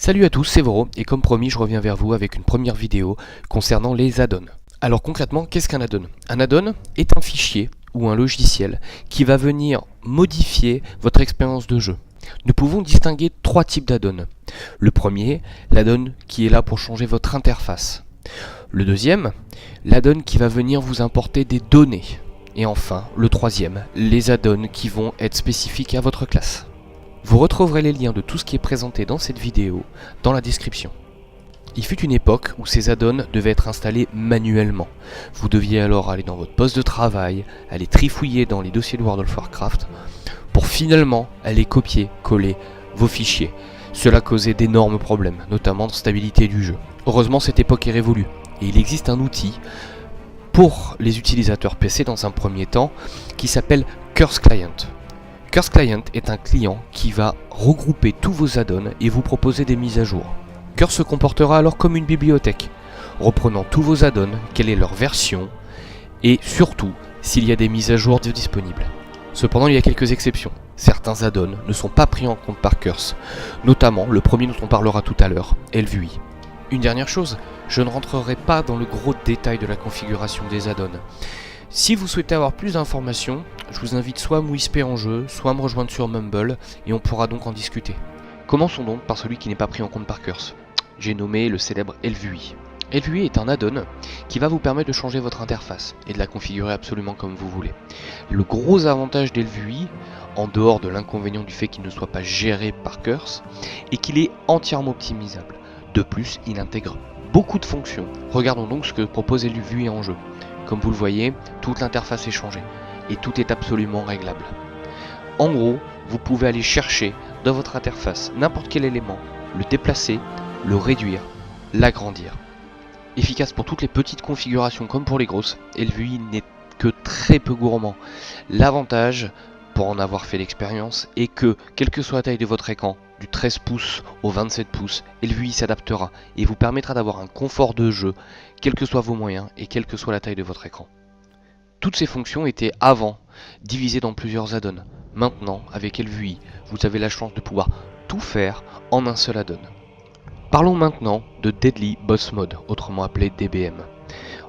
Salut à tous, c'est Voro, et comme promis, je reviens vers vous avec une première vidéo concernant les add-ons. Alors concrètement, qu'est-ce qu'un add-on? Un add-on est un fichier ou un logiciel qui va venir modifier votre expérience de jeu. Nous pouvons distinguer trois types d'add-ons. Le premier, l'add-on qui est là pour changer votre interface. Le deuxième, l'add-on qui va venir vous importer des données. Et enfin, le troisième, les add-ons qui vont être spécifiques à votre classe. Vous retrouverez les liens de tout ce qui est présenté dans cette vidéo dans la description. Il fut une époque où ces add-ons devaient être installés manuellement. Vous deviez alors aller dans votre poste de travail, aller trifouiller dans les dossiers de World of Warcraft, pour finalement aller copier-coller vos fichiers. Cela causait d'énormes problèmes, notamment de stabilité du jeu. Heureusement, cette époque est révolue, et il existe un outil pour les utilisateurs PC dans un premier temps, qui s'appelle Curse Client. Curse Client est un client qui va regrouper tous vos add-ons et vous proposer des mises à jour. Curse se comportera alors comme une bibliothèque, reprenant tous vos add-ons, quelle est leur version, et surtout s'il y a des mises à jour disponibles. Cependant, il y a quelques exceptions. Certains add-ons ne sont pas pris en compte par Curse, notamment le premier dont on parlera tout à l'heure, Elvui. Une dernière chose, je ne rentrerai pas dans le gros détail de la configuration des add-ons. Si vous souhaitez avoir plus d'informations, je vous invite soit à me whisper en jeu, soit à me rejoindre sur Mumble, et on pourra donc en discuter. Commençons donc par celui qui n'est pas pris en compte par Curse. J'ai nommé le célèbre Elvui. Elvui est un add-on qui va vous permettre de changer votre interface et de la configurer absolument comme vous voulez. Le gros avantage d'Elvui, en dehors de l'inconvénient du fait qu'il ne soit pas géré par Curse, est qu'il est entièrement optimisable. De plus, il intègre beaucoup de fonctions. Regardons donc ce que propose Elvui en jeu. Comme vous le voyez, toute l'interface est changée et tout est absolument réglable. En gros, vous pouvez aller chercher dans votre interface n'importe quel élément, le déplacer, le réduire, l'agrandir. Efficace pour toutes les petites configurations comme pour les grosses, Elvui n'est que très peu gourmand. L'avantage, pour en avoir fait l'expérience, est que, quelle que soit la taille de votre écran, du 13 pouces au 27 pouces, Elvui s'adaptera et vous permettra d'avoir un confort de jeu, quels que soient vos moyens et quelle que soit la taille de votre écran. Toutes ces fonctions étaient avant divisées dans plusieurs add-ons. Maintenant, avec Elvui, vous avez la chance de pouvoir tout faire en un seul add-on. Parlons maintenant de Deadly Boss Mode, autrement appelé DBM.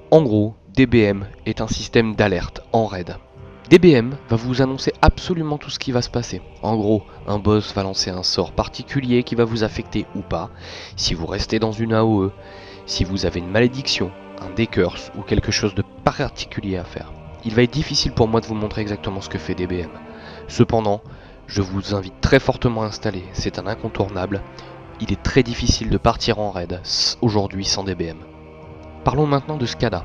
En gros, DBM est un système d'alerte en raid. DBM va vous annoncer absolument tout ce qui va se passer. En gros, un boss va lancer un sort particulier qui va vous affecter ou pas, si vous restez dans une AOE, si vous avez une malédiction, un decurse ou quelque chose de particulier à faire. Il va être difficile pour moi de vous montrer exactement ce que fait DBM. Cependant, je vous invite très fortement à installer, c'est un incontournable. Il est très difficile de partir en raid aujourd'hui sans DBM. Parlons maintenant de SCADA.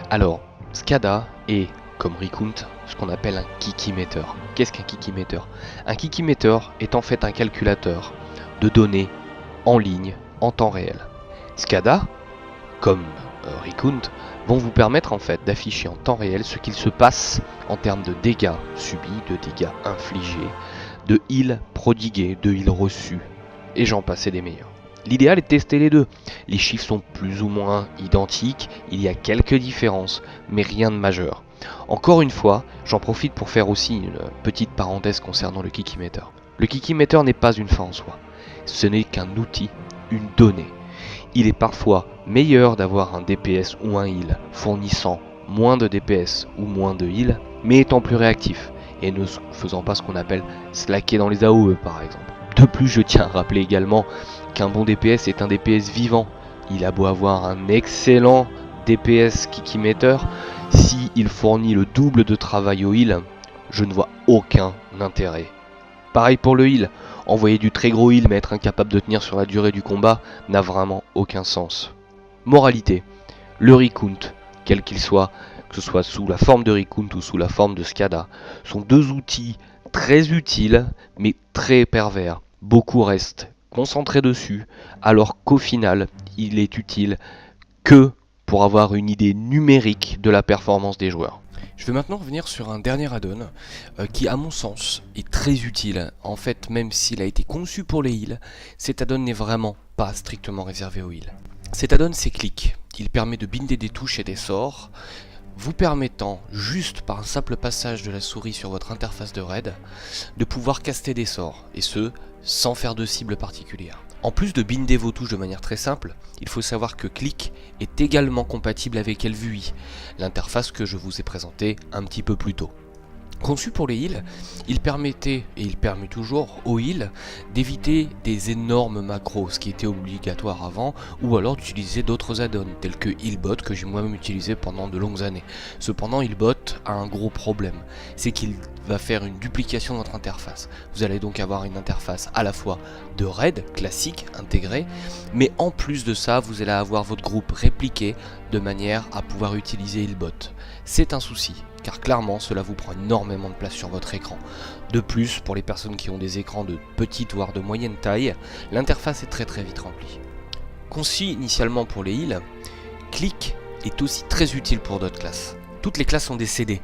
Alors, SCADA est, comme Recount, ce qu'on appelle un Kikimeter. Qu'est-ce qu'un Kikimeter? Un Kikimeter est en fait un calculateur de données en ligne, en temps réel. SCADA, comme Recount, vont vous permettre en fait d'afficher en temps réel ce qu'il se passe en termes de dégâts subis, de dégâts infligés, de heals prodigués, de heals reçus, et j'en passe et des meilleurs. L'idéal est de tester les deux. Les chiffres sont plus ou moins identiques, il y a quelques différences, mais rien de majeur. Encore une fois, j'en profite pour faire aussi une petite parenthèse concernant le Kikimeter. Le Kikimeter n'est pas une fin en soi, ce n'est qu'un outil, une donnée. Il est parfois meilleur d'avoir un DPS ou un heal fournissant moins de DPS ou moins de heal, mais étant plus réactif et ne faisant pas ce qu'on appelle slacker dans les AOE par exemple. De plus, je tiens à rappeler également qu'un bon DPS est un DPS vivant. Il a beau avoir un excellent DPS Kikimeter, s'il fournit le double de travail au heal, je ne vois aucun intérêt. Pareil pour le heal, envoyer du très gros heal mais être incapable de tenir sur la durée du combat n'a vraiment aucun sens. Moralité, le Recount, quel qu'il soit, que ce soit sous la forme de Recount ou sous la forme de SCADA, sont deux outils très utiles mais très pervers. Beaucoup restent concentrés dessus alors qu'au final il est utile que pour avoir une idée numérique de la performance des joueurs. Je vais maintenant revenir sur un dernier add-on qui à mon sens est très utile. En fait, même s'il a été conçu pour les heals, cet add-on n'est vraiment pas strictement réservé aux heals. Cet add-on c'est Click. Il permet de binder des touches et des sorts, vous permettant, juste par un simple passage de la souris sur votre interface de raid, de pouvoir caster des sorts, et ce, sans faire de cible particulière. En plus de binder vos touches de manière très simple, il faut savoir que Click est également compatible avec LVUI, l'interface que je vous ai présentée un petit peu plus tôt. Conçu pour les heals, il permettait, et il permet toujours aux heals, d'éviter des énormes macros, ce qui était obligatoire avant, ou alors d'utiliser d'autres add-ons, tels que Healbot, que j'ai moi-même utilisé pendant de longues années. Cependant, Healbot a un gros problème, c'est qu'il va faire une duplication de votre interface. Vous allez donc avoir une interface à la fois de RAID, classique, intégrée, mais en plus de ça, vous allez avoir votre groupe répliqué, de manière à pouvoir utiliser Healbot. C'est un souci, car clairement cela vous prend énormément de place sur votre écran. De plus, pour les personnes qui ont des écrans de petite voire de moyenne taille, l'interface est très vite remplie. Conçu initialement pour les heals, Click est aussi très utile pour d'autres classes. Toutes les classes ont des CD,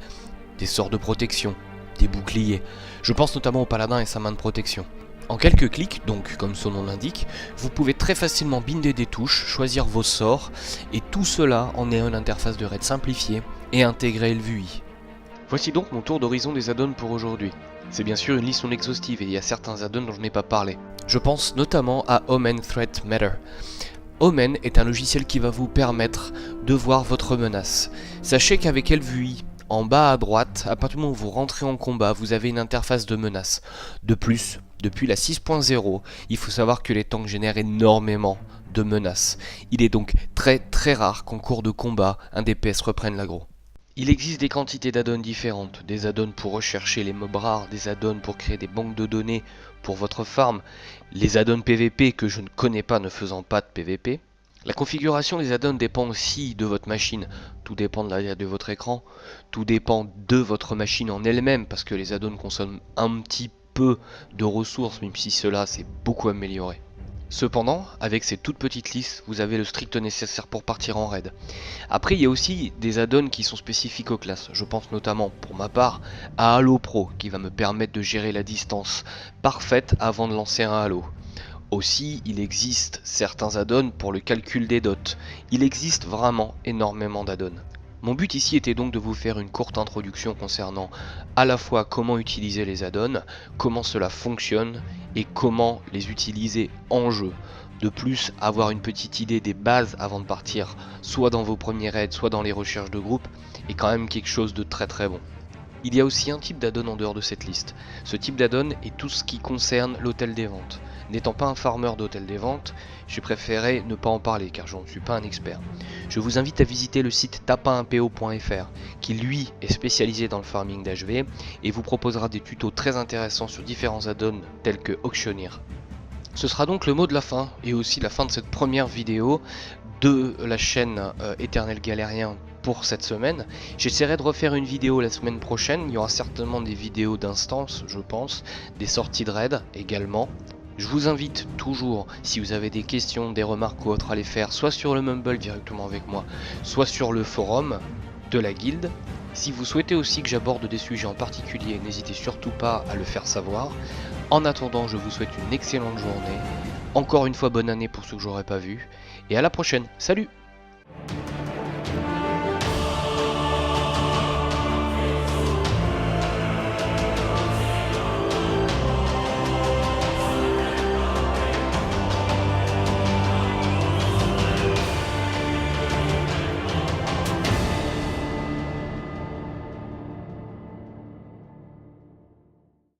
des sorts de protection, des boucliers. Je pense notamment au paladin et sa main de protection. En quelques clics, donc comme son nom l'indique, vous pouvez très facilement binder des touches, choisir vos sorts, et tout cela en ayant une interface de raid simplifiée et intégrer LVUI. Voici donc mon tour d'horizon des add-ons pour aujourd'hui. C'est bien sûr une liste non exhaustive et il y a certains add-ons dont je n'ai pas parlé. Je pense notamment à Omen Threat Matter. Omen est un logiciel qui va vous permettre de voir votre menace. Sachez qu'avec LVUI, en bas à droite, à partir du moment où vous rentrez en combat, vous avez une interface de menace. De plus, depuis la 6.0, il faut savoir que les tanks génèrent énormément de menaces. Il est donc très rare qu'en cours de combat, un DPS reprenne l'aggro. Il existe des quantités d'add-ons différentes, des add-ons pour rechercher les mobs rares, des add-ons pour créer des banques de données pour votre farm, les add-ons PVP que je ne connais pas ne faisant pas de PVP. La configuration des add-ons dépend aussi de votre machine, tout dépend de votre écran, tout dépend de votre machine en elle-même, parce que les add-ons consomment un petit peu de ressources, même si cela s'est beaucoup amélioré. Cependant, avec ces toutes petites listes, vous avez le strict nécessaire pour partir en raid. Après, il y a aussi des add-ons qui sont spécifiques aux classes. Je pense notamment, pour ma part, à Halo Pro, qui va me permettre de gérer la distance parfaite avant de lancer un Halo. Aussi, il existe certains add-ons pour le calcul des dots. Il existe vraiment énormément d'add-ons. Mon but ici était donc de vous faire une courte introduction concernant à la fois comment utiliser les add-ons, comment cela fonctionne et comment les utiliser en jeu. De plus, avoir une petite idée des bases avant de partir, soit dans vos premiers raids, soit dans les recherches de groupe, est quand même quelque chose de très bon. Il y a aussi un type d'add-on en dehors de cette liste. Ce type d'add-on est tout ce qui concerne l'hôtel des ventes. N'étant pas un farmer d'hôtel des ventes, j'ai préféré ne pas en parler car je ne suis pas un expert. Je vous invite à visiter le site tapin1po.fr qui lui est spécialisé dans le farming d'HV et vous proposera des tutos très intéressants sur différents add-ons tels que Auctioneer. Ce sera donc le mot de la fin et aussi la fin de cette première vidéo de la chaîne Éternel Galérien pour cette semaine. J'essaierai de refaire une vidéo la semaine prochaine, il y aura certainement des vidéos d'instance je pense, des sorties de raid également. Je vous invite toujours, si vous avez des questions, des remarques ou autres, à les faire soit sur le Mumble directement avec moi, soit sur le forum de la guilde. Si vous souhaitez aussi que j'aborde des sujets en particulier, n'hésitez surtout pas à le faire savoir. En attendant, je vous souhaite une excellente journée. Encore une fois, bonne année pour ceux que j'aurais pas vu. Et à la prochaine. Salut!